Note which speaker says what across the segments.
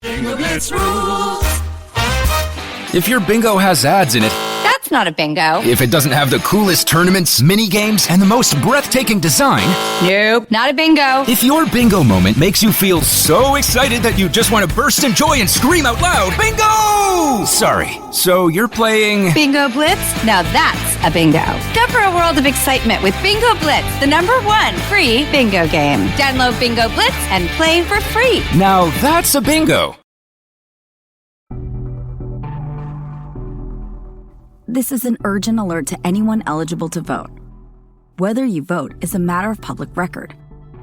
Speaker 1: Bingo Blitz rules.
Speaker 2: If your bingo has ads in it,
Speaker 3: That's not a bingo.
Speaker 2: if it doesn't have the coolest tournaments, mini games, and the most breathtaking design,
Speaker 3: Nope, not a bingo.
Speaker 2: if your bingo moment makes you feel so excited that you just want to burst in joy and scream out loud, bingo! Sorry, so you're playing...
Speaker 3: Bingo Blitz? Now that's a bingo. Discover a world of excitement with Bingo Blitz, the #1 free bingo game. Download Bingo Blitz and play for free.
Speaker 2: Now that's a bingo.
Speaker 4: This is an urgent alert to anyone eligible to vote. Whether you vote is a matter of public record.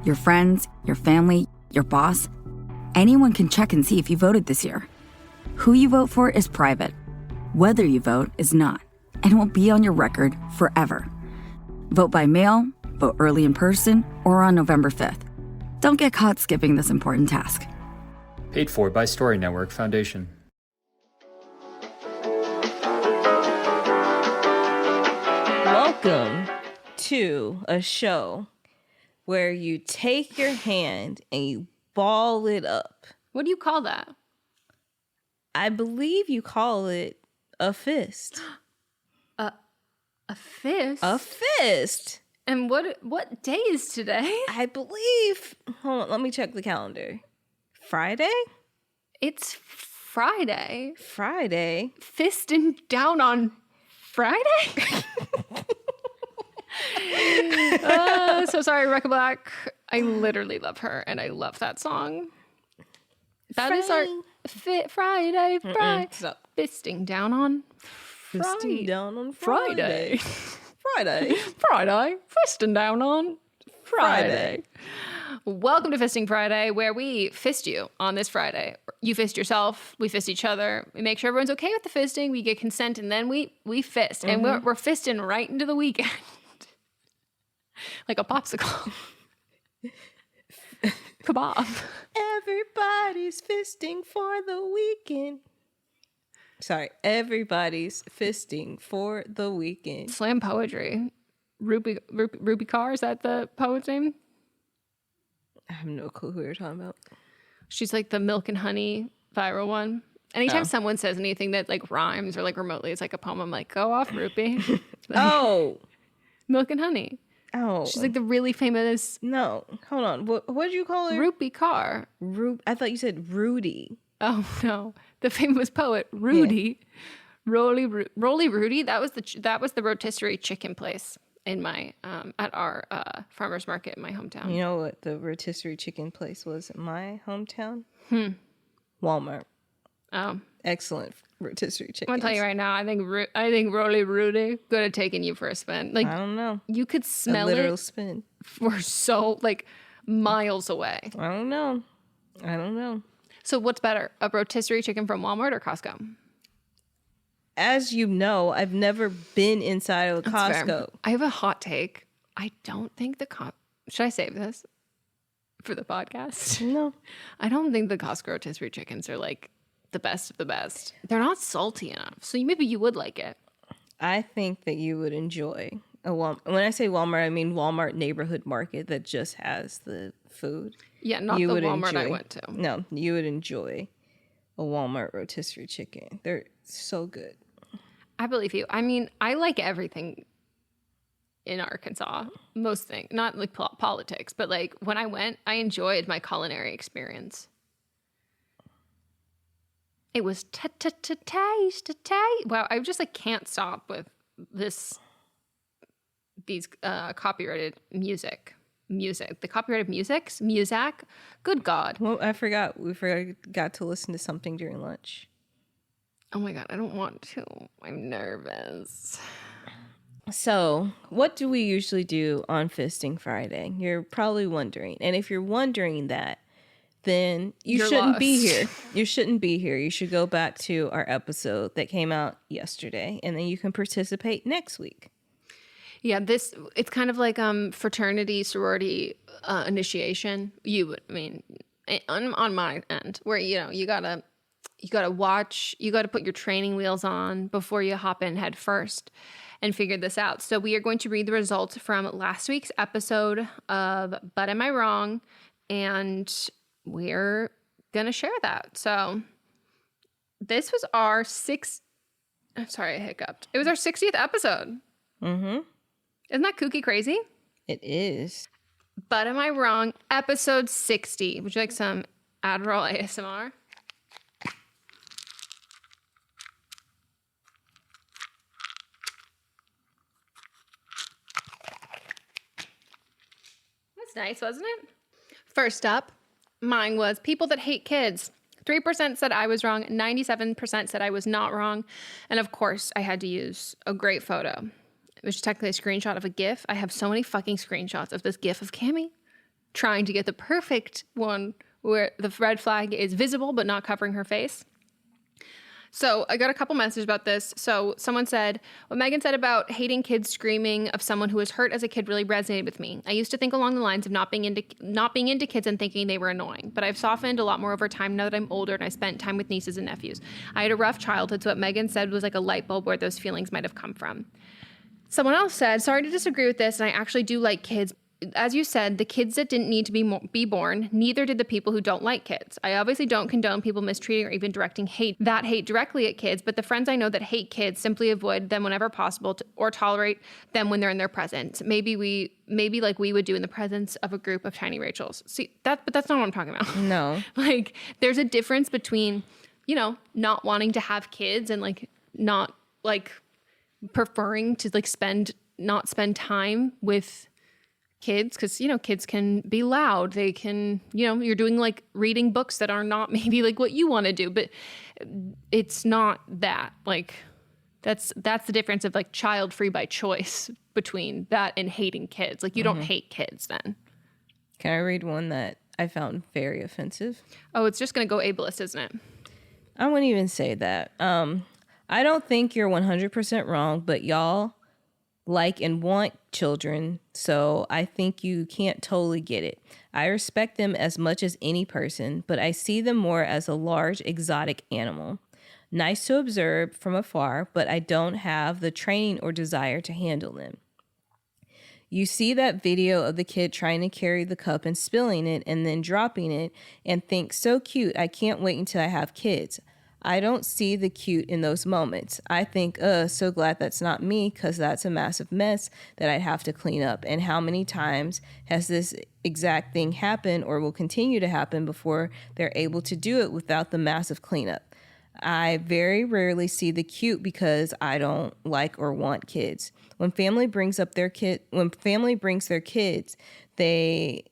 Speaker 4: Your friends, your family, your boss, anyone can check and see if you voted this year. Who you vote for is private. Whether you vote is not, and will be on your record forever. Vote by mail, vote early in person, or on November 5th. Don't get caught skipping this important task.
Speaker 5: Paid for by Story Network Foundation.
Speaker 6: Welcome to a show where you take your hand and you ball it up.
Speaker 7: What do you call that?
Speaker 6: I believe you call it a fist.
Speaker 7: A fist?
Speaker 6: A fist.
Speaker 7: And what day is today?
Speaker 6: I believe. Hold on, let me check the calendar. Friday?
Speaker 7: It's Friday.
Speaker 6: Friday.
Speaker 7: Fisting down on Friday? So sorry, Rebecca Black. I literally love her, and I love that song. That is our Friday.
Speaker 6: Stop.
Speaker 7: Fisting down on
Speaker 6: Fisting down on
Speaker 7: Friday.
Speaker 6: Friday.
Speaker 7: Friday. Fisting down on Friday. Welcome to Fisting Friday, where we fist you on this Friday. You fist yourself, we fist each other. We make sure everyone's okay with the fisting. We get consent, and then we fist. And we're fisting right into the weekend. Like a popsicle. Kebab.
Speaker 6: Everybody's fisting for the weekend. Sorry, everybody's fisting for the weekend.
Speaker 7: Slam poetry. Ruby Carr, is that the poet's name?
Speaker 6: I have no clue who you're talking about.
Speaker 7: She's like the milk and honey viral one. Anytime someone says anything that like rhymes or like remotely, it's like a poem. I'm like, go off, Ruby.
Speaker 6: Oh.
Speaker 7: Milk and honey.
Speaker 6: Oh.
Speaker 7: She's like the really famous.
Speaker 6: No, hold on. What did you call her?
Speaker 7: Ruby Carr.
Speaker 6: I thought you said Rudy.
Speaker 7: Oh no, the famous poet Rudy, Roly Rudy. That was the rotisserie chicken place in my at our farmers market in my hometown.
Speaker 6: You know what the rotisserie chicken place was in my hometown? Walmart.
Speaker 7: Oh,
Speaker 6: excellent rotisserie chicken.
Speaker 7: I'm gonna tell you right now. I think Roly Rudy could have taken you for a spin. Like
Speaker 6: I don't know.
Speaker 7: You could smell
Speaker 6: a literal
Speaker 7: it
Speaker 6: spin.
Speaker 7: for so like miles away.
Speaker 6: I don't know.
Speaker 7: So what's better, a rotisserie chicken from Walmart or Costco?
Speaker 6: As you know, I've never been inside of a Costco.
Speaker 7: Fair. I have a hot take. I don't think should I save this for the podcast?
Speaker 6: No.
Speaker 7: I don't think the Costco rotisserie chickens are like the best of the best. They're not salty enough. So maybe you would like it.
Speaker 6: I think that you would enjoy a Walmart. When I say Walmart, I mean Walmart neighborhood market that just has the food.
Speaker 7: Yeah, not the Walmart I went to.
Speaker 6: No, you would enjoy a Walmart rotisserie chicken. They're so good.
Speaker 7: I believe you. I mean, I like everything in Arkansas. Most things. Not like politics, but like when I went, I enjoyed my culinary experience. It was taste. Wow, I just like can't stop with these copyrighted music. The copyrighted music. Good God.
Speaker 6: Well, we forgot to listen to something during lunch.
Speaker 7: Oh my God, I don't want to. I'm nervous.
Speaker 6: So, what do we usually do on Fisting Friday? You're probably wondering. And if you're wondering that, then you're shouldn't be here. You shouldn't be here. You should go back to our episode that came out yesterday, and then you can participate next week.
Speaker 7: Yeah, it's kind of like fraternity, sorority initiation. On my end, where you gotta put your training wheels on before you hop in head first and figure this out. So we are going to read the results from last week's episode of But Am I Wrong? And we're gonna share that. So this was our I'm sorry, I hiccuped. It was our 60th episode.
Speaker 6: Mm-hmm.
Speaker 7: Isn't that kooky crazy?
Speaker 6: It is.
Speaker 7: But am I wrong? Episode 60. Would you like some Adderall ASMR? That's nice, wasn't it? First up, mine was people that hate kids. 3% said I was wrong, 97% said I was not wrong. And of course, I had to use a great photo, which is technically a screenshot of a GIF. I have so many fucking screenshots of this GIF of Cammie trying to get the perfect one where the red flag is visible but not covering her face. So I got a couple messages about this. So someone said, what Meghan said about hating kids screaming of someone who was hurt as a kid really resonated with me. I used to think along the lines of not being into kids and thinking they were annoying, but I've softened a lot more over time now that I'm older and I spent time with nieces and nephews. I had a rough childhood, so what Meghan said was like a light bulb where those feelings might have come from. Someone else said, sorry to disagree with this, and I actually do like kids. As you said, the kids that didn't need to be born, neither did the people who don't like kids. I obviously don't condone people mistreating or even directing hate directly at kids, but the friends I know that hate kids simply avoid them whenever possible or tolerate them when they're in their presence. Maybe like we would do in the presence of a group of tiny Rachels. See, but that's not what I'm talking about.
Speaker 6: No.
Speaker 7: Like, there's a difference between, not wanting to have kids and like not like preferring to like not spend time with kids, because kids can be loud, they can you're doing like reading books that are not maybe like what you want to do, but it's not that, like that's the difference of like child free by choice between that and hating kids. Like you don't hate kids then.
Speaker 6: Can I read one that I found very offensive?
Speaker 7: Oh, it's just gonna go ableist, isn't it?
Speaker 6: I wouldn't even say that. I don't think you're 100% wrong, but y'all like and want children, so I think you can't totally get it. I respect them as much as any person, but I see them more as a large exotic animal. Nice to observe from afar, but I don't have the training or desire to handle them. You see that video of the kid trying to carry the cup and spilling it and then dropping it and think, so cute, I can't wait until I have kids. I don't see the cute in those moments. I think, so glad that's not me, because that's a massive mess that I'd have to clean up. And how many times has this exact thing happened or will continue to happen before they're able to do it without the massive cleanup? I very rarely see the cute because I don't like or want kids. When family brings their kids, they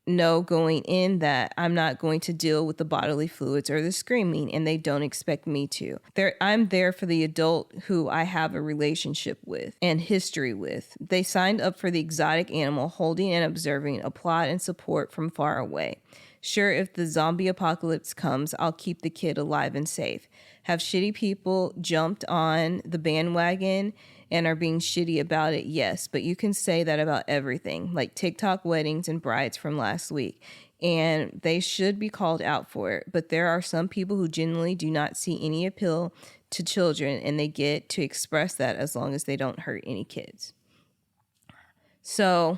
Speaker 6: know going in that I'm not going to deal with the bodily fluids or the screaming, and they don't expect me to. I'm there for the adult who I have a relationship with and history with. They signed up for the exotic animal, holding and observing, applaud and support from far away. Sure, if the zombie apocalypse comes, I'll keep the kid alive and safe. Have shitty people jumped on the bandwagon and are being shitty about it? Yes, but you can say that about everything, like TikTok weddings and brides from last week, and they should be called out for it. But there are some people who genuinely do not see any appeal to children, and they get to express that as long as they don't hurt any kids. So,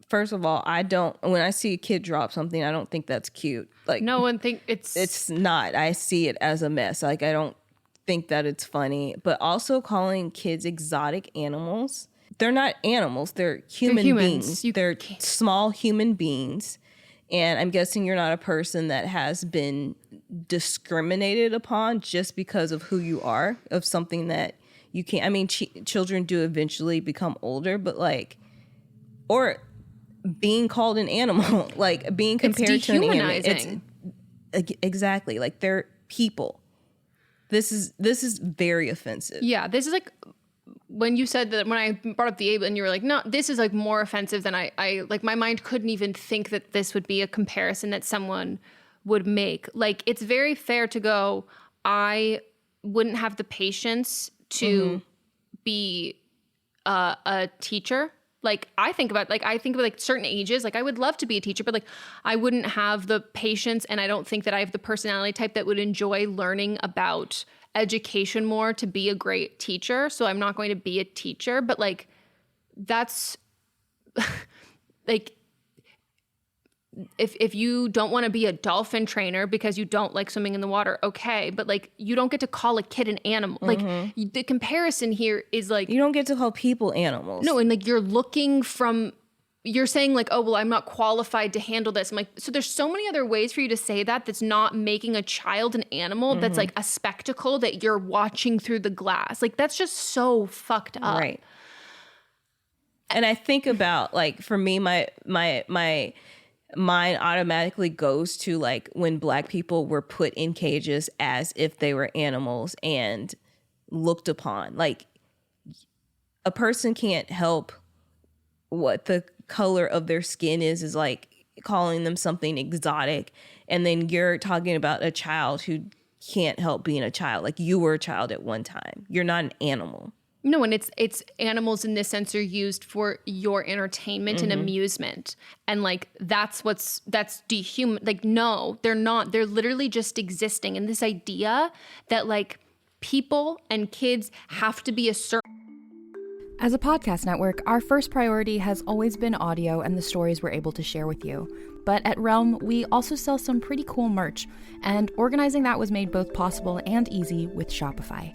Speaker 6: first of all, when I see a kid drop something, I don't think that's cute. Like,
Speaker 7: no one think it's
Speaker 6: not. I see it as a mess. Like, I don't think that it's funny. But also calling kids exotic animals, they're not animals. They're human beings. They're small human beings. And I'm guessing you're not a person that has been discriminated upon just because of who you are, of something that you can't. I mean, children do eventually become older, but or being called an animal, like being compared to an animal. It's exactly, like they're people. This is very offensive.
Speaker 7: Yeah, this is like when you said that, when I brought up the Able, and you were like, no, this is like more offensive than I like, my mind couldn't even think that this would be a comparison that someone would make. Like, it's very fair to go, I wouldn't have the patience to be a teacher. Like, I think about like certain ages, like I would love to be a teacher, but like I wouldn't have the patience, and I don't think that I have the personality type that would enjoy learning about education more to be a great teacher. So I'm not going to be a teacher, but like that's like if you don't want to be a dolphin trainer because you don't like swimming in the water, okay, but like you don't get to call a kid an animal. Like the comparison here is like
Speaker 6: you don't get to call people animals.
Speaker 7: No, and like you're saying like, oh well, I'm not qualified to handle this. I'm like, so there's so many other ways for you to say that's not making a child an animal. That's like a spectacle that you're watching through the glass. Like that's just so fucked up.
Speaker 6: Right. And I think about like, for me, my mind automatically goes to like when Black people were put in cages as if they were animals and looked upon. Like a person can't help what the color of their skin is like calling them something exotic. And then you're talking about a child who can't help being a child. Like you were a child at one time. You're not an animal.
Speaker 7: No, and it's animals in this sense are used for your entertainment and amusement. And like that's dehuman. Like, no, they're not. They're literally just existing. And this idea that like people and kids have to be a certain.
Speaker 8: As a podcast network, our first priority has always been audio and the stories we're able to share with you. But at Realm, we also sell some pretty cool merch, and organizing that was made both possible and easy with Shopify.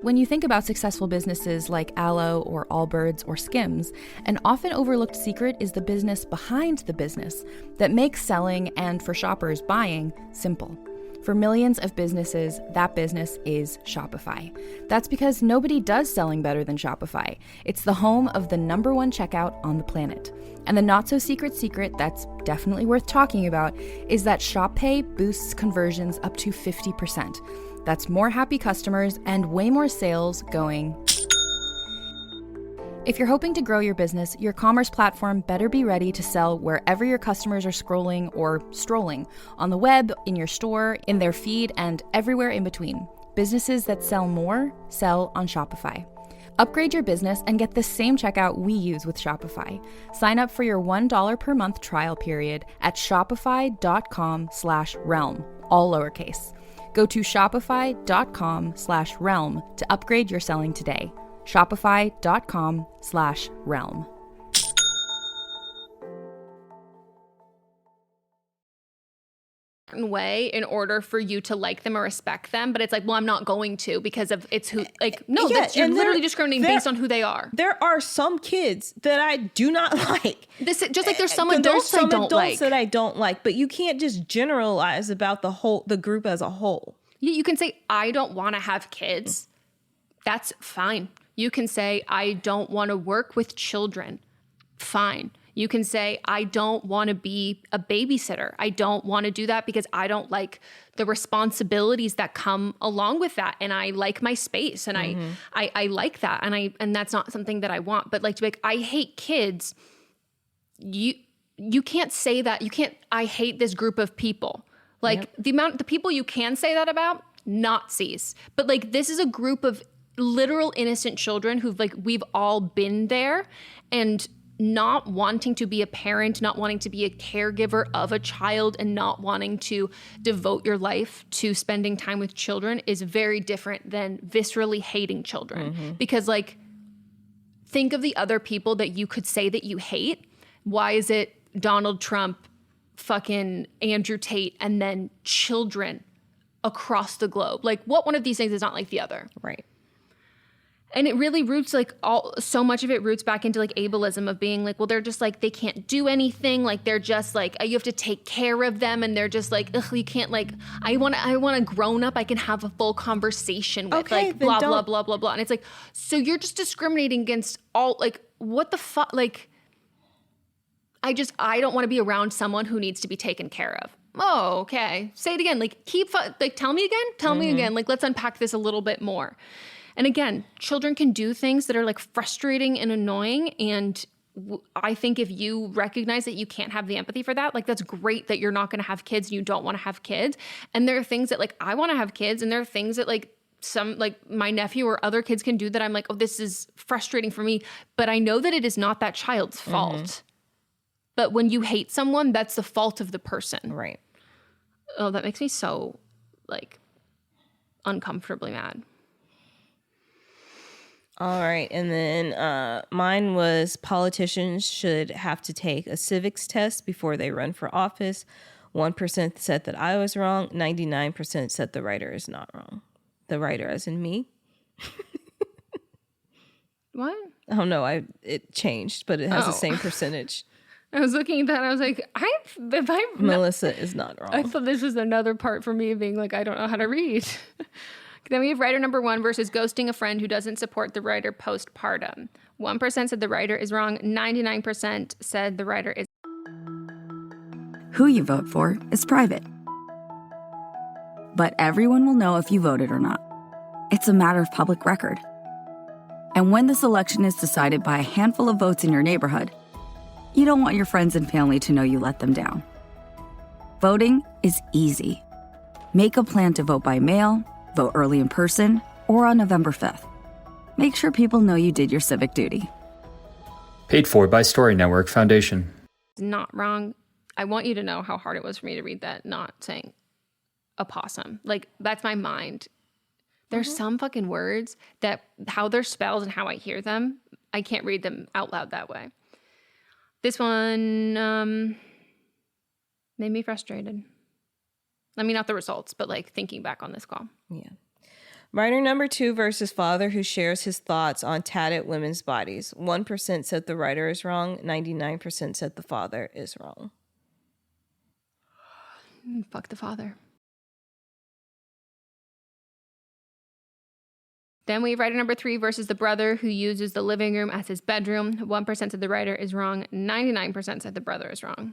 Speaker 8: When you think about successful businesses like Aloe or Allbirds or Skims, an often overlooked secret is the business behind the business that makes selling and, for shoppers, buying simple. For millions of businesses, that business is Shopify. That's because nobody does selling better than Shopify. It's the home of the #1 checkout on the planet. And the not-so-secret secret that's definitely worth talking about is that Shop Pay boosts conversions up to 50%. That's more happy customers and way more sales going. If you're hoping to grow your business, your commerce platform better be ready to sell wherever your customers are scrolling or strolling, on the web, in your store, in their feed, and everywhere in between. Businesses that sell more sell on Shopify. Upgrade your business and get the same checkout we use with Shopify. Sign up for your $1 per month trial period at shopify.com/realm, all lowercase. Go to shopify.com/realm to upgrade your selling today. Shopify.com/realm.
Speaker 7: Way in order for you to like them or respect them, but it's like, well, I'm not going to because of it's who, like, no,
Speaker 6: Yeah,
Speaker 7: that's, you're
Speaker 6: and
Speaker 7: literally discriminating based on who they are.
Speaker 6: There are some kids that I do not like.
Speaker 7: This just like there's some adults I don't like.
Speaker 6: That I don't like, but you can't just generalize about the group as a whole.
Speaker 7: You can say, I don't want to have kids. That's fine. You can say, I don't want to work with children. Fine. You can say, I don't want to be a babysitter. I don't want to do that because I don't like the responsibilities that come along with that. And I like my space and I like that. And that's not something that I want. But like to be like, I hate kids. You can't say that. You can't, I hate this group of people. Like the people you can say that about, Nazis. But like, this is a group of literal innocent children who've like, we've all been there, and not wanting to be a parent, not wanting to be a caregiver of a child, and not wanting to devote your life to spending time with children is very different than viscerally hating children. Because like, think of the other people that you could say that you hate. Why is it Donald Trump, fucking Andrew Tate, and then children across the globe? Like, what one of these things is not like the other?
Speaker 6: Right.
Speaker 7: And it really roots so much of it roots back into like ableism of being like, well, they're just like, they can't do anything. Like, they're just like, you have to take care of them. And they're just like, ugh, you can't like, I want a grown up I can have a full conversation with,
Speaker 6: okay,
Speaker 7: like blah, blah, blah, blah, blah. And it's like, so you're just discriminating against all, like, what the fuck? Like, I don't want to be around someone who needs to be taken care of. Oh, okay. Say it again. Like, tell me again. Tell me again. Like, let's unpack this a little bit more. And again, children can do things that are like frustrating and annoying. And I think if you recognize that you can't have the empathy for that, like, that's great that you're not going to have kids and you don't want to have kids. And there are things that like, I want to have kids, and there are things that like some, like my nephew or other kids can do that I'm like, oh, this is frustrating for me. But I know that it is not that child's fault. But when you hate someone, that's the fault of the person.
Speaker 6: Right.
Speaker 7: Oh, that makes me so like uncomfortably mad.
Speaker 6: All right. And then mine was politicians should have to take a civics test before they run for office. 1% said that I was wrong. 99% said the writer is not wrong. The writer as in me.
Speaker 7: What?
Speaker 6: Oh, no. It changed, but it has the same percentage.
Speaker 7: I was looking at that and I was like,
Speaker 6: Melissa is not wrong.
Speaker 7: I thought this was another part for me being like, I don't know how to read. Then we have writer number 1 versus ghosting a friend who doesn't support the writer postpartum. 1% said the writer is wrong. 99% said the writer is.
Speaker 4: Who you vote for is private. But everyone will know if you voted or not. It's a matter of public record. And when this election is decided by a handful of votes in your neighborhood, you don't want your friends and family to know you let them down. Voting is easy. Make a plan to vote by mail, vote early in person, or on November 5th. Make sure people know you did your civic duty.
Speaker 5: Paid for by Story Network Foundation.
Speaker 7: Not wrong. I want you to know how hard it was for me to read that, not saying opossum. Like, that's my mind. There's some fucking words that how they're spelled and how I hear them, I can't read them out loud that way. This one made me frustrated. I mean, not the results, but like thinking back on this call.
Speaker 6: Yeah. Writer number 2 versus father who shares his thoughts on tatted women's bodies. 1% said the writer is wrong. 99% said the father is wrong.
Speaker 7: Fuck the father. Then we have writer number 3 versus the brother who uses the living room as his bedroom. 1% said the writer is wrong. 99% said the brother is wrong.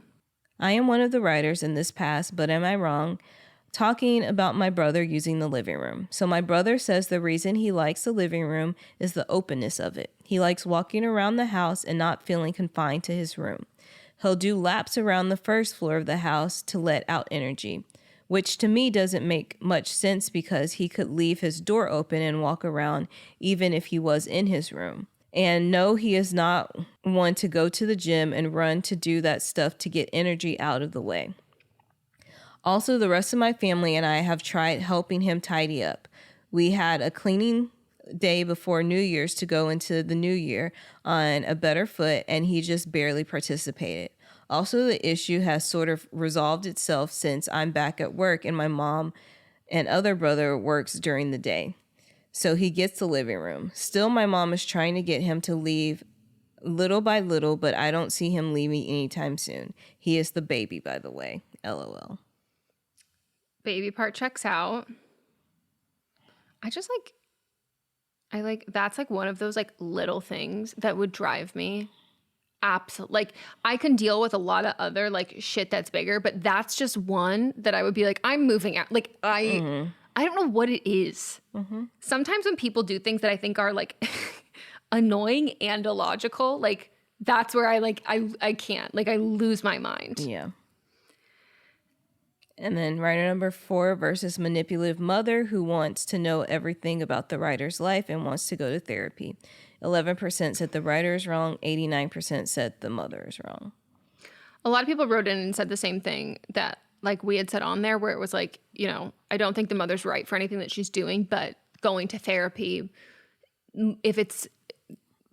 Speaker 6: I am one of the writers in this past, but am I wrong? Talking about my brother using the living room. So my brother says the reason he likes the living room is the openness of it. He likes walking around the house and not feeling confined to his room. He'll do laps around the first floor of the house to let out energy, which to me doesn't make much sense because he could leave his door open and walk around even if he was in his room. And no, he is not one to go to the gym and run to do that stuff to get energy out of the way. Also, the rest of my family and I have tried helping him tidy up. We had a cleaning day before New Year's to go into the new year on a better foot, and he just barely participated. Also, the issue has sort of resolved itself since I'm back at work and my mom and other brother works during the day. So he gets the living room. Still, my mom is trying to get him to leave little by little, but I don't see him leaving anytime soon. He is the baby, by the way. LOL.
Speaker 7: Baby part checks out. That's like one of those like little things that would drive me. Absolutely. Like, I can deal with a lot of other like shit that's bigger, but that's just one that I would be like, I'm moving out. Like, I don't know what it is. Sometimes when people do things that I think are like annoying and illogical, like that's where I can't, like, I lose my mind.
Speaker 6: Yeah. And then writer number 4 versus manipulative mother who wants to know everything about the writer's life and wants to go to therapy. 11% said the writer is wrong. 89% said the mother is wrong.
Speaker 7: A lot of people wrote in and said the same thing that like we had said on there, where it was like, you know, I don't think the mother's right for anything that she's doing, but going to therapy, if it's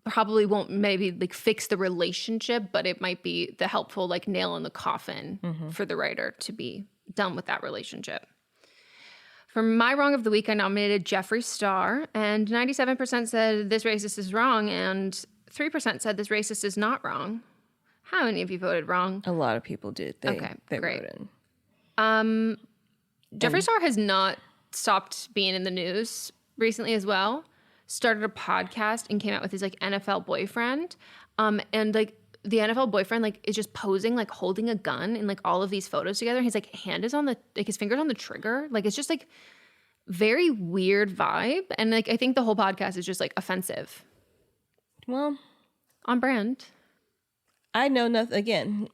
Speaker 7: probably won't maybe like fix the relationship, but it might be the helpful like nail in the coffin for the writer to be done with that relationship. For my wrong of the week, I nominated Jeffree Star, and 97% said this racist is wrong, and 3% said this racist is not wrong. How many of you voted wrong?
Speaker 6: A lot of people did. They
Speaker 7: great.
Speaker 6: wrote
Speaker 7: in. Jeffree Star has not stopped being in the news recently as well. Started a podcast and came out with his like NFL boyfriend. And like the NFL boyfriend like is just posing like holding a gun in like all of these photos together. His like hand is on the like his fingers on the trigger. Like it's just like very weird vibe. And like I think the whole podcast is just like offensive.
Speaker 6: Well,
Speaker 7: on brand.
Speaker 6: I know nothing. Again,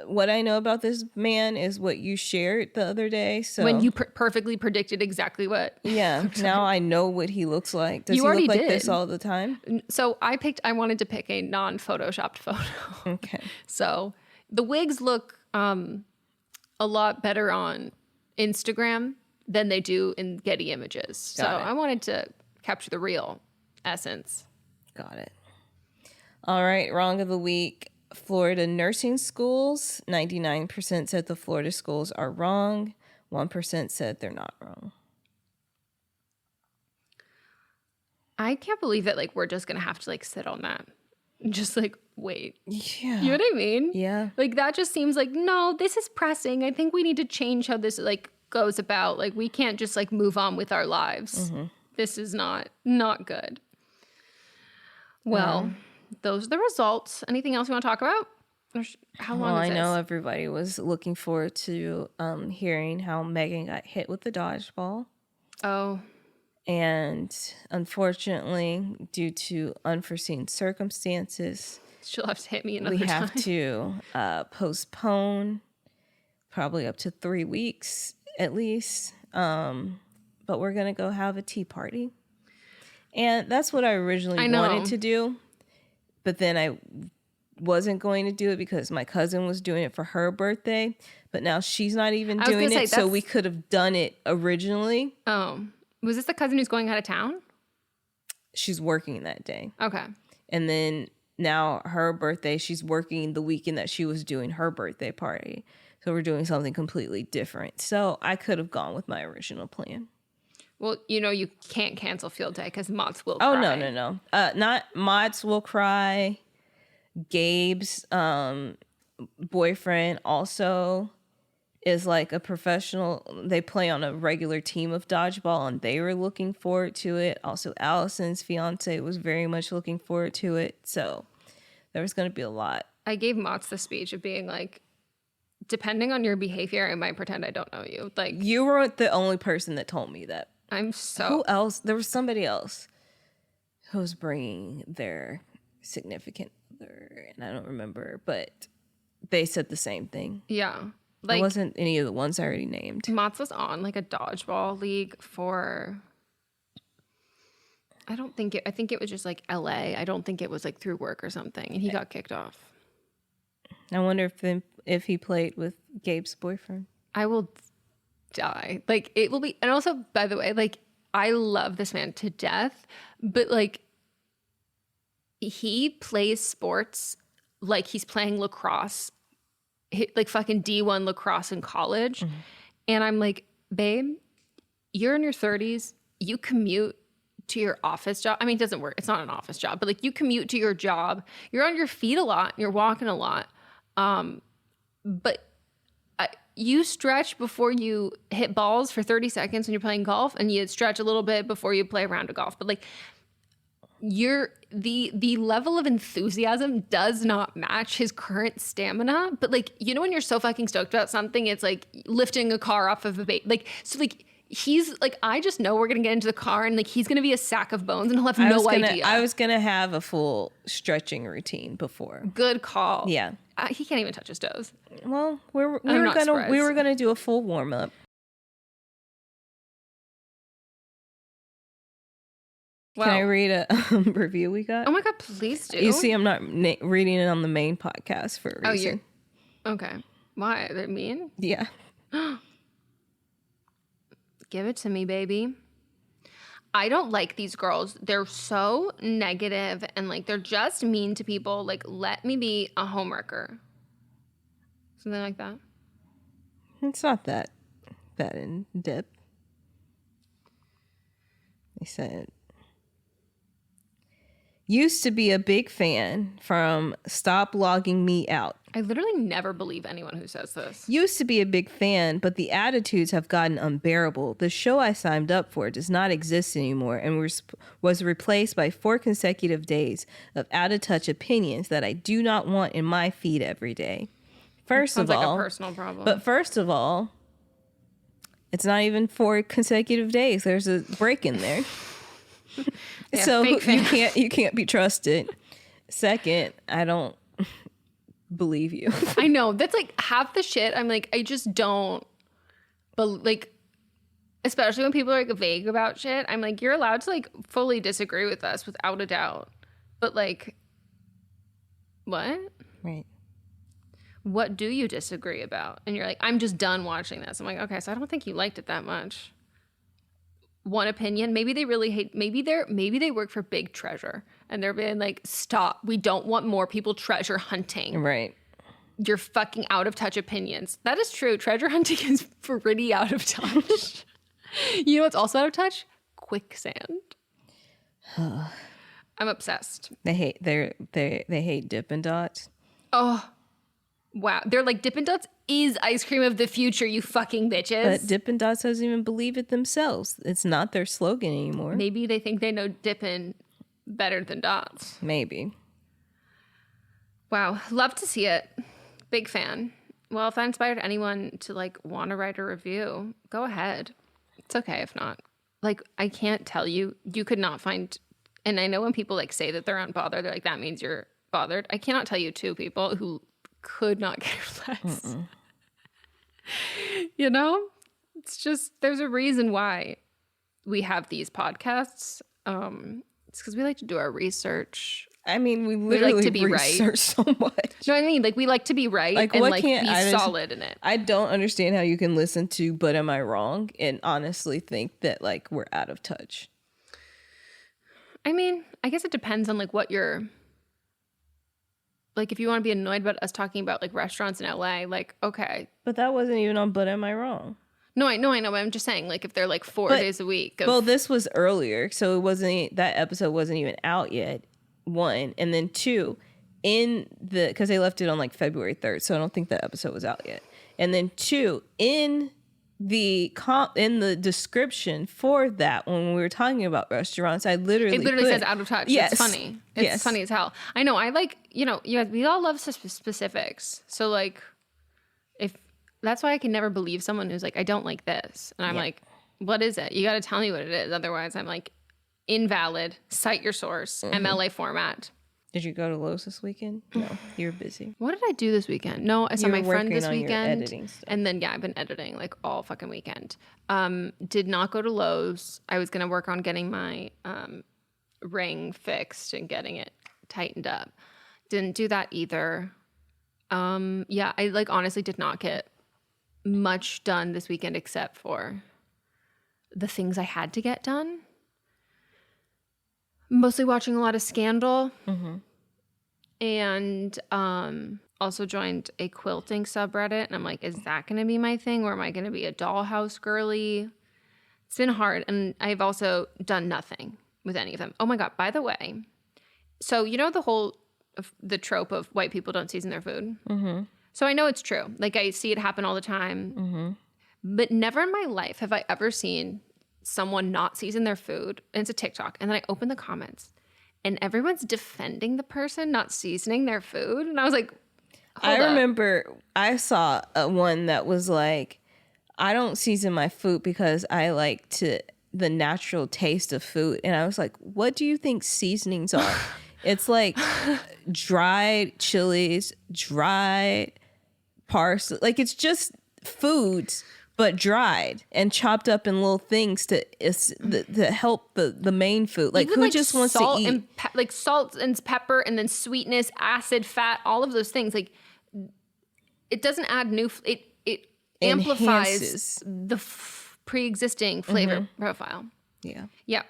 Speaker 6: what I know about this man is what you shared the other day. So
Speaker 7: when you perfectly predicted exactly what.
Speaker 6: Yeah. Now I know what he looks like. Does he look like this all the time?
Speaker 7: So I wanted to pick a non-photoshopped photo.
Speaker 6: Okay.
Speaker 7: So the wigs look a lot better on Instagram than they do in Getty Images. So I wanted to capture the real essence.
Speaker 6: Got it. All right, wrong of the week. Florida nursing schools. 99% said the Florida schools are wrong. 1% said they're not wrong.
Speaker 7: I can't believe that, like, we're just going to have to, like, sit on that. Just, like, wait.
Speaker 6: Yeah.
Speaker 7: You know what I mean?
Speaker 6: Yeah.
Speaker 7: Like, that just seems like, no, this is pressing. I think we need to change how this, like, goes about. Like, we can't just, like, move on with our lives. Mm-hmm. This is not good. Well, those are the results. Anything else you want to talk about? How long is this?
Speaker 6: I know everybody was looking forward to hearing how Meghan got hit with the dodgeball.
Speaker 7: Oh.
Speaker 6: And unfortunately, due to unforeseen circumstances,
Speaker 7: she'll have to hit me another time.
Speaker 6: We have to postpone probably up to 3 weeks at least. But we're going to go have a tea party. And that's what I originally wanted to do. But then I wasn't going to do it because my cousin was doing it for her birthday. But now she's not even doing it. So we could have done it originally.
Speaker 7: Oh. Was this the cousin who's going out of town?
Speaker 6: She's working that day.
Speaker 7: Okay.
Speaker 6: And then now her birthday, she's working the weekend that she was doing her birthday party. So we're doing something completely different. So I could have gone with my original plan.
Speaker 7: Well, you know, you can't cancel field day because Mott's will cry.
Speaker 6: Oh, no. Not Mott's will cry. Gabe's boyfriend also is like a professional. They play on a regular team of dodgeball and they were looking forward to it. Also, Allison's fiance was very much looking forward to it. So there was going to be a lot.
Speaker 7: I gave Mott's the speech of being like, depending on your behavior, I might pretend I don't know you. Like,
Speaker 6: you weren't the only person that told me that. Who else? There was somebody else who was bringing their significant other, and I don't remember, but they said the same thing.
Speaker 7: Yeah.
Speaker 6: Like, it wasn't any of the ones I already named.
Speaker 7: Mott's was on like a dodgeball league for, I think it was just like LA. I don't think it was like through work or something. And he got kicked off.
Speaker 6: I wonder if he played with Gabe's boyfriend.
Speaker 7: I will die. Like, it will be, and also, by the way, like, I love this man to death, but like, he plays sports like he's playing lacrosse, like fucking D1 lacrosse in college. Mm-hmm. And I'm like, babe, you're in your 30s. You commute to your office job. I mean, it doesn't work. It's not an office job, but like, you commute to your job. You're on your feet a lot. You're walking a lot. But you stretch before you hit balls for 30 seconds when you're playing golf, and you stretch a little bit before you play a round of golf. But like, the level of enthusiasm does not match his current stamina. But like, you know, when you're so fucking stoked about something, it's like lifting a car off of a bait. Like, so like, he's like, I just know we're gonna get into the car and like, he's gonna be a sack of bones and he'll have no idea.
Speaker 6: I was gonna have a full stretching routine before.
Speaker 7: Good call.
Speaker 6: Yeah.
Speaker 7: He can't even touch his toes.
Speaker 6: Well, we were gonna do a full warm up. Well, can I read a review we got?
Speaker 7: Oh my God, please do.
Speaker 6: You see, I'm not reading it on the main podcast for a reason.
Speaker 7: Okay. Why? Is it mean?
Speaker 6: Yeah.
Speaker 7: Give it to me, baby. I don't like these girls. They're so negative and like, they're just mean to people. Like, let me be a homewrecker. Something like that.
Speaker 6: It's not that in depth. They said, used to be a big fan from Stop Logging Me Out.
Speaker 7: I literally never believe anyone who says this.
Speaker 6: Used to be a big fan, but the attitudes have gotten unbearable. The show I signed up for does not exist anymore and was replaced by 4 consecutive days of out-of-touch opinions that I do not want in my feed every day. First of all,
Speaker 7: like a personal problem.
Speaker 6: But first of all, it's not even 4 consecutive days. There's a break in there.
Speaker 7: Yeah,
Speaker 6: so you can't be trusted. Second, I don't believe you.
Speaker 7: I know, that's like half the shit. I'm like, I just don't, but like, especially when people are like vague about shit, I'm like, you're allowed to like fully disagree with us without a doubt, but like, what?
Speaker 6: Right.
Speaker 7: What do you disagree about? And you're like, I'm just done watching this. I'm like, okay, so I don't think you liked it that much. one opinion. Maybe they really hate, maybe they work for Big Treasure and they're being like, stop, we don't want more people treasure hunting.
Speaker 6: Right.
Speaker 7: Your fucking out of touch opinions. That is true. Treasure hunting is pretty out of touch. You know what's also out of touch? Quicksand. I'm obsessed.
Speaker 6: They hate Dippin' Dots.
Speaker 7: Oh, wow. They're like, Dippin' Dots is ice cream of the future, you fucking bitches.
Speaker 6: But Dippin' Dots doesn't even believe it themselves. It's not their slogan anymore.
Speaker 7: Maybe they think they know Dippin' better than Dots.
Speaker 6: Maybe.
Speaker 7: Wow. Love to see it. Big fan. Well, if I inspired anyone to like want to write a review, go ahead. It's okay if not. Like, I can't tell you. You could not find, and I know when people like say that they're unbothered, they're like, that means you're bothered. I cannot tell you two people who could not care less. You know? It's just, there's a reason why we have these podcasts. It's because we like to do our research.
Speaker 6: I mean, we literally
Speaker 7: like to be
Speaker 6: research
Speaker 7: right.
Speaker 6: so much.
Speaker 7: No, I mean, like, we like to be right and like be solid in it.
Speaker 6: I don't understand how you can listen to But Am I Wrong and honestly think that like we're out of touch.
Speaker 7: I mean, I guess it depends on like what you're, like if you want to be annoyed about us talking about like restaurants in LA, like, okay.
Speaker 6: But that wasn't even on But Am I Wrong?
Speaker 7: No, I know, but I'm just saying, like, if they're like 4 days a week.
Speaker 6: Well, this was earlier, so it wasn't, that episode wasn't even out yet. 1, and then 2, because they left it on like February 3rd, so I don't think that episode was out yet. And then 2, in the description for that, when we were talking about restaurants, it literally
Speaker 7: says out of touch. Yes. It's funny. It's funny as hell. I know. I like, we all love specifics. So like, that's why I can never believe someone who's like, I don't like this. And I'm like, what is it? You got to tell me what it is. Otherwise, I'm like, invalid. Cite your source. MLA format.
Speaker 6: Did you go to Lowe's this weekend? No, you were busy.
Speaker 7: What did I do this weekend? No, I saw my friend this weekend.
Speaker 6: Editing stuff.
Speaker 7: And then, I've been editing like all fucking weekend. Did not go to Lowe's. I was going to work on getting my ring fixed and getting it tightened up. Didn't do that either. I like honestly did not get much done this weekend except for the things I had to get done. Mostly watching a lot of Scandal. And also joined a quilting subreddit. And I'm like, is that going to be my thing? Or am I going to be a dollhouse girly? It's been hard. And I've also done nothing with any of them. Oh my God, by the way. So you know the trope of white people don't season their food? So I know it's true. Like I see it happen all the time. But never in my life have I ever seen someone not season their food. And it's a TikTok. And then I open the comments and everyone's defending the person not seasoning their food. And I was like, I
Speaker 6: remember I saw one that was like, I don't season my food because I like the natural taste of food. And I was like, what do you think seasonings are? It's like dried chilies, dried parsley. Like it's just foods, but dried and chopped up in little things to help the main food. Like
Speaker 7: even
Speaker 6: who just wants to eat?
Speaker 7: Like salt and pepper and then sweetness, acid, fat, all of those things. Like it doesn't add it amplifies the pre-existing flavor profile. Yeah.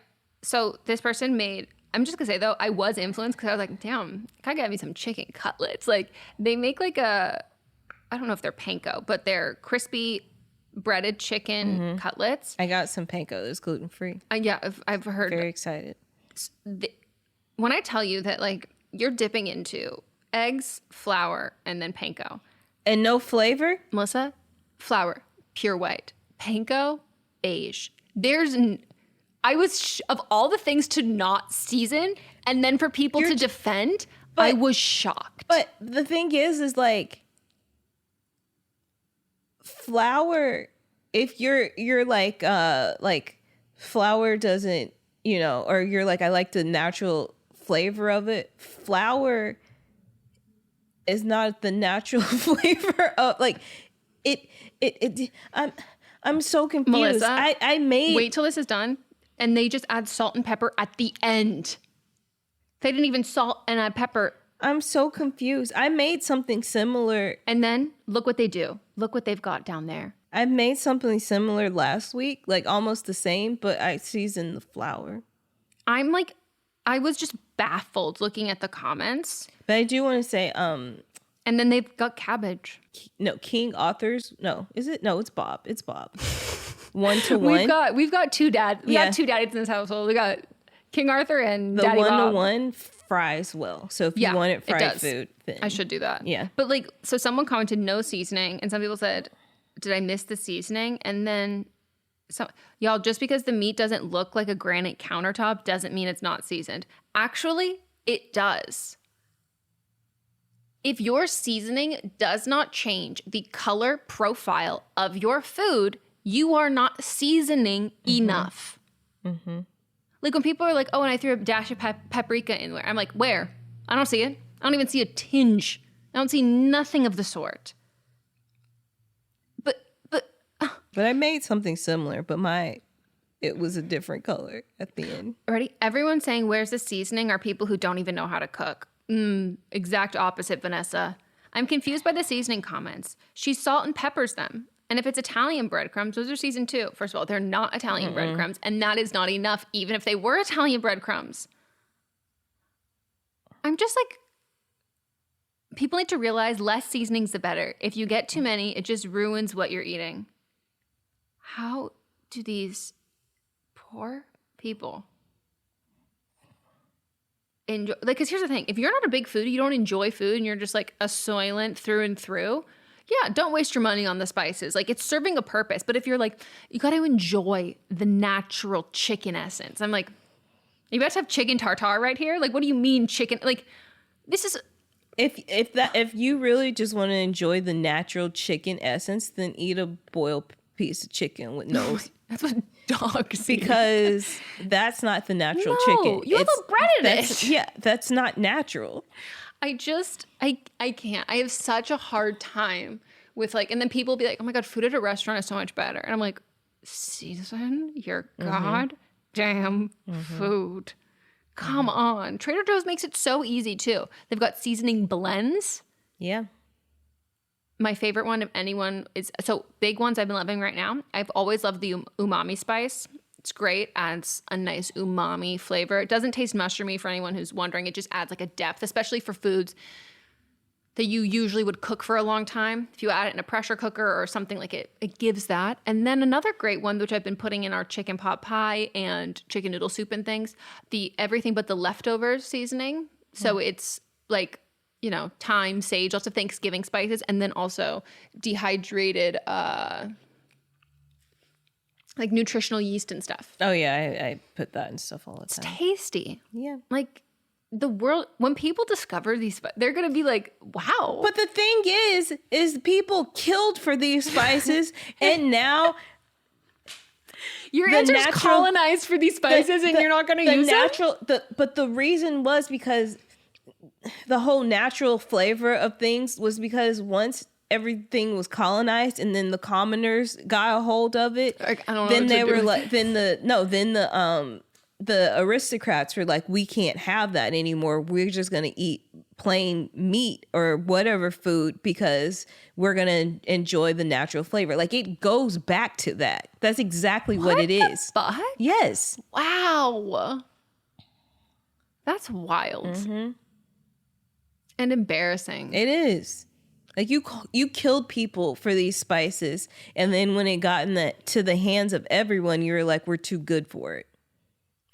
Speaker 7: So this person made, I'm just gonna say though, I was influenced because I was like, damn, gotta get me some chicken cutlets. Like they make like I don't know if they're panko, but they're crispy breaded chicken cutlets.
Speaker 6: I got some panko that's gluten free.
Speaker 7: Yeah, I've heard.
Speaker 6: Very excited.
Speaker 7: When I tell you that like you're dipping into eggs, flour, and then panko.
Speaker 6: And no flavor?
Speaker 7: Melissa, flour, pure white. Panko, beige. I was, of all the things to not season and then for people to defend, I was shocked.
Speaker 6: But the thing is like, flour, if you're like flour doesn't, or you're like, I like the natural flavor of it. Flour is not the natural flavor of like it. I'm so confused.
Speaker 7: Melissa,
Speaker 6: I made.
Speaker 7: Wait till this is done, and they just add salt and pepper at the end. They didn't even salt and add pepper.
Speaker 6: I'm so confused. I made something similar.
Speaker 7: And then look what they do. Look what they've got down there.
Speaker 6: I made something similar last week, like almost the same, but I seasoned the flour.
Speaker 7: I was just baffled looking at the comments.
Speaker 6: But I do want to say,
Speaker 7: and then they've got cabbage.
Speaker 6: No, King Authors. No, is it? No, it's Bob. It's Bob. 1-to-1.
Speaker 7: We've got two dads. We got two daddies in this household. We got King Arthur and
Speaker 6: the
Speaker 7: Daddy Bob.
Speaker 6: 1-to-1 fries well. So if you wanted fried food, then
Speaker 7: I should do that.
Speaker 6: Yeah.
Speaker 7: But like, so someone commented no seasoning, and some people said, "Did I miss the seasoning?" And then, y'all, just because the meat doesn't look like a granite countertop doesn't mean it's not seasoned. Actually, it does. If your seasoning does not change the color profile of your food, you are not seasoning enough. Mm-hmm. Like when people are like, oh, and I threw a dash of paprika in there. I'm like, where? I don't see it. I don't even see a tinge. I don't see nothing of the sort. But
Speaker 6: I made something similar, but it was a different color at the end.
Speaker 7: Already, everyone saying, where's the seasoning are people who don't even know how to cook. Exact opposite, Vanessa. I'm confused by the seasoning comments. She salt and peppers them. And if it's Italian breadcrumbs, those are seasoned too. First of all, they're not Italian breadcrumbs, and that is not enough, even if they were Italian breadcrumbs. I'm just like, people need to realize less seasoning's the better. If you get too many, it just ruins what you're eating. How do these poor people enjoy? Like, because here's the thing. If you're not a big foodie, you don't enjoy food, and you're just like a soylent through and through, yeah, don't waste your money on the spices. Like, it's serving a purpose. But if you're like, you got to enjoy the natural chicken essence. I'm like, you about to have chicken tartare right here? Like, what do you mean chicken? Like, this is...
Speaker 6: If you really just want to enjoy the natural chicken essence, then eat a boiled piece of chicken with no...
Speaker 7: That's what dogs eat.
Speaker 6: Because that's not the natural chicken.
Speaker 7: You have a bread in it.
Speaker 6: Yeah, that's not natural.
Speaker 7: I can't. I have such a hard time with like, and then people be like, oh my God, food at a restaurant is so much better. And I'm like, season your goddamn food. Come on. Trader Joe's makes it so easy too. They've got seasoning blends.
Speaker 6: Yeah.
Speaker 7: My favorite one of anyone is, so big ones I've been loving right now. I've always loved the umami spice. It's great, adds a nice umami flavor. It doesn't taste mushroomy for anyone who's wondering. It just adds like a depth, especially for foods that you usually would cook for a long time. If you add it in a pressure cooker or something like it gives that. And then another great one, which I've been putting in our chicken pot pie and chicken noodle soup and things, the everything but the leftovers seasoning. So it's like, you know, thyme, sage, lots of Thanksgiving spices, and then also dehydrated like nutritional yeast and stuff.
Speaker 6: Oh yeah, I put that and stuff all the time.
Speaker 7: It's tasty.
Speaker 6: Yeah.
Speaker 7: Like the world, when people discover these, they're going to be like, wow.
Speaker 6: But the thing is people killed for these spices and now
Speaker 7: your ancestors colonized for these spices and you're not going to use them?
Speaker 6: But the reason was because the whole natural flavor of things was because once everything was colonized and then the commoners got a hold of it,
Speaker 7: I don't know
Speaker 6: then they were like, the aristocrats were like, we can't have that anymore. We're just going to eat plain meat or whatever food because we're going to enjoy the natural flavor. Like, it goes back to that. That's exactly what it is.
Speaker 7: Fuck?
Speaker 6: Yes.
Speaker 7: Wow. That's wild.
Speaker 6: Mm-hmm.
Speaker 7: And embarrassing.
Speaker 6: It is. Like, you killed people for these spices, and then when it got to the hands of everyone, you were like, we're too good for it.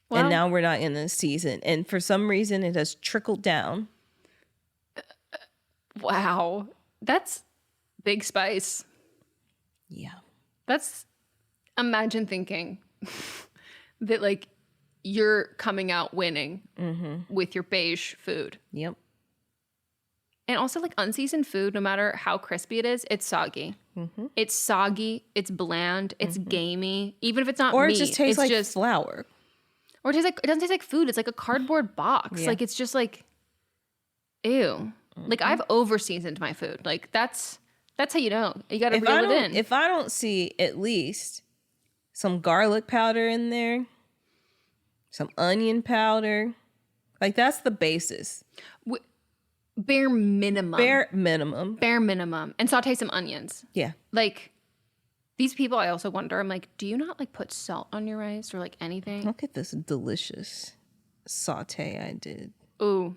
Speaker 6: Well, and now we're not in this season. And for some reason, it has trickled down.
Speaker 7: Wow. That's big spice.
Speaker 6: Yeah.
Speaker 7: That's, imagine thinking that, like, you're coming out winning with your beige food.
Speaker 6: Yep.
Speaker 7: And also, like, unseasoned food, no matter how crispy it is, it's soggy. Mm-hmm. It's soggy. It's bland. It's gamey. Even if it's not meat.
Speaker 6: Or it just tastes like flour.
Speaker 7: Or it doesn't taste like food. It's like a cardboard box. Yeah. Like, it's just like, ew. Mm-hmm. Like, I've over-seasoned my food. Like, that's how you know. You got to reel it in.
Speaker 6: If I don't see at least some garlic powder in there, some onion powder, like, that's the basis.
Speaker 7: Bare minimum.
Speaker 6: Bare minimum.
Speaker 7: Bare minimum. And saute some onions.
Speaker 6: Yeah.
Speaker 7: Like, These people, I also wonder, I'm like, do you not like put salt on your rice or like anything?
Speaker 6: Look at this delicious saute I did.
Speaker 7: Ooh.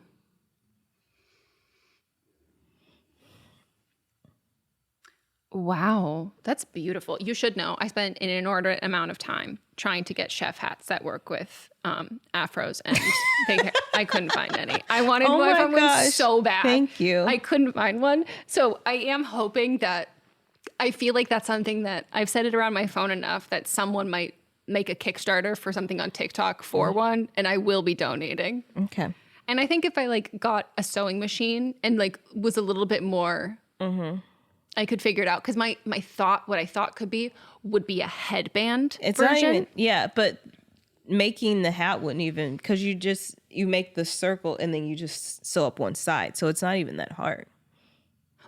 Speaker 7: Wow, that's beautiful. You should know, I spent an inordinate amount of time trying to get chef hats that work with afros, and I couldn't find any. I wanted one so bad.
Speaker 6: Thank you.
Speaker 7: I couldn't find one. So I am hoping that, I feel like that's something that I've said it around my phone enough that someone might make a Kickstarter for something on TikTok for one, and I will be donating.
Speaker 6: Okay.
Speaker 7: And I think if I like got a sewing machine and like was a little bit more... I could figure it out, because what I thought would be a headband
Speaker 6: It's
Speaker 7: version.
Speaker 6: not even, but making the hat wouldn't even, because you make the circle and then you just sew up one side, so it's not even that hard.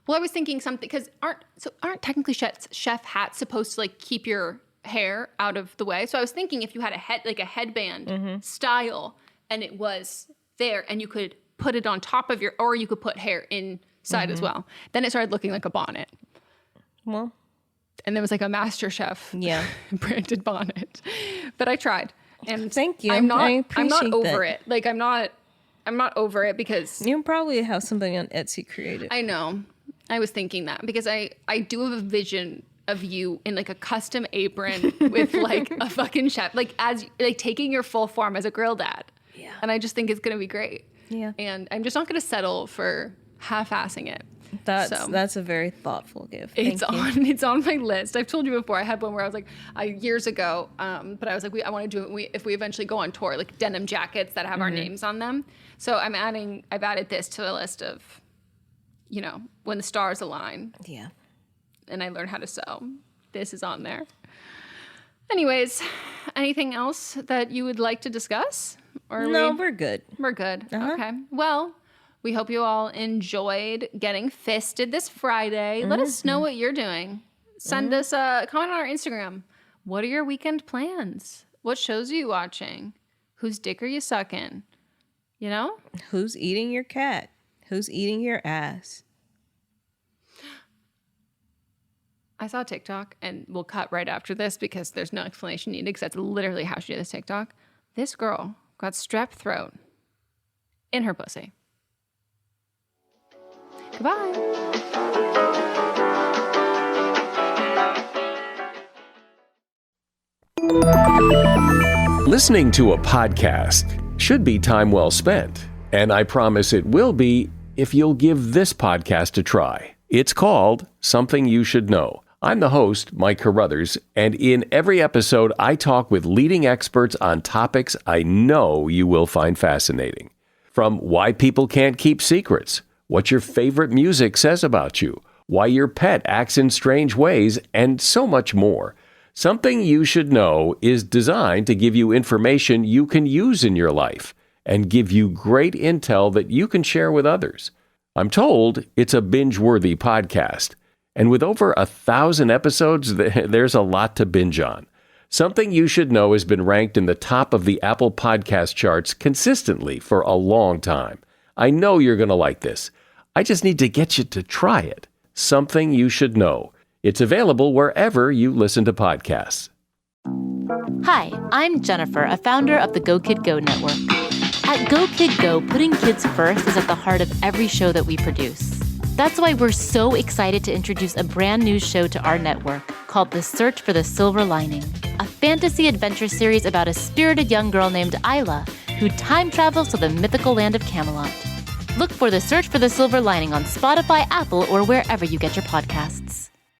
Speaker 7: Well, I was thinking something, because aren't technically chef hats supposed to like keep your hair out of the way? So I was thinking if you had a headband style and it was there and you could put it on top of or you could put hair inside as well. Then it started looking like a bonnet.
Speaker 6: Well,
Speaker 7: and there was like a MasterChef branded bonnet. But I tried. And
Speaker 6: thank you.
Speaker 7: I'm not over
Speaker 6: that.
Speaker 7: it. Like I'm not over it, because
Speaker 6: you probably have somebody on Etsy creative.
Speaker 7: I know. I was thinking that, because I do have a vision of you in like a custom apron with like a fucking chef, like taking your full form as a grill dad. Yeah. And I just think it's gonna be great.
Speaker 6: Yeah.
Speaker 7: And I'm just not gonna settle for half-assing it.
Speaker 6: That's a very thoughtful gift.
Speaker 7: It's on my list. I've told you before. I had one where I was like, years ago, but I was like, I want to do it if we eventually go on tour, like denim jackets that have our names on them. So I've added this to the list of, when the stars align.
Speaker 6: Yeah.
Speaker 7: And I learn how to sew. This is on there. Anyways, anything else that you would like to discuss?
Speaker 6: We're good.
Speaker 7: We're good. Okay. Well, we hope you all enjoyed getting fisted this Friday. Let us know what you're doing. Send us a comment on our Instagram. What are your weekend plans? What shows are you watching? Whose dick are you sucking?
Speaker 6: Who's eating your cat? Who's eating your ass?
Speaker 7: I saw TikTok, and we'll cut right after this because there's no explanation needed, because that's literally how she did this TikTok. This girl got strep throat in her pussy. Goodbye.
Speaker 9: Listening to a podcast should be time well spent, and I promise it will be if you'll give this podcast a try. It's called Something You Should Know. I'm the host, Mike Carruthers, and in every episode, I talk with leading experts on topics I know you will find fascinating. From why people can't keep secrets, what your favorite music says about you, why your pet acts in strange ways, and so much more. Something You Should Know is designed to give you information you can use in your life and give you great intel that you can share with others. I'm told it's a binge-worthy podcast. And with over 1,000 episodes, there's a lot to binge on. Something You Should Know has been ranked in the top of the Apple Podcast charts consistently for a long time. I know you're going to like this. I just need to get you to try it. Something You Should Know. It's available wherever you listen to podcasts.
Speaker 10: Hi, I'm Jennifer, a founder of the Go Kid Go Network. At Go Kid Go, putting kids first is at the heart of every show that we produce. That's why we're so excited to introduce a brand new show to our network called The Search for the Silver Lining, a fantasy adventure series about a spirited young girl named Isla who time travels to the mythical land of Camelot. Look for The Search for the Silver Lining on Spotify, Apple, or wherever you get your podcasts.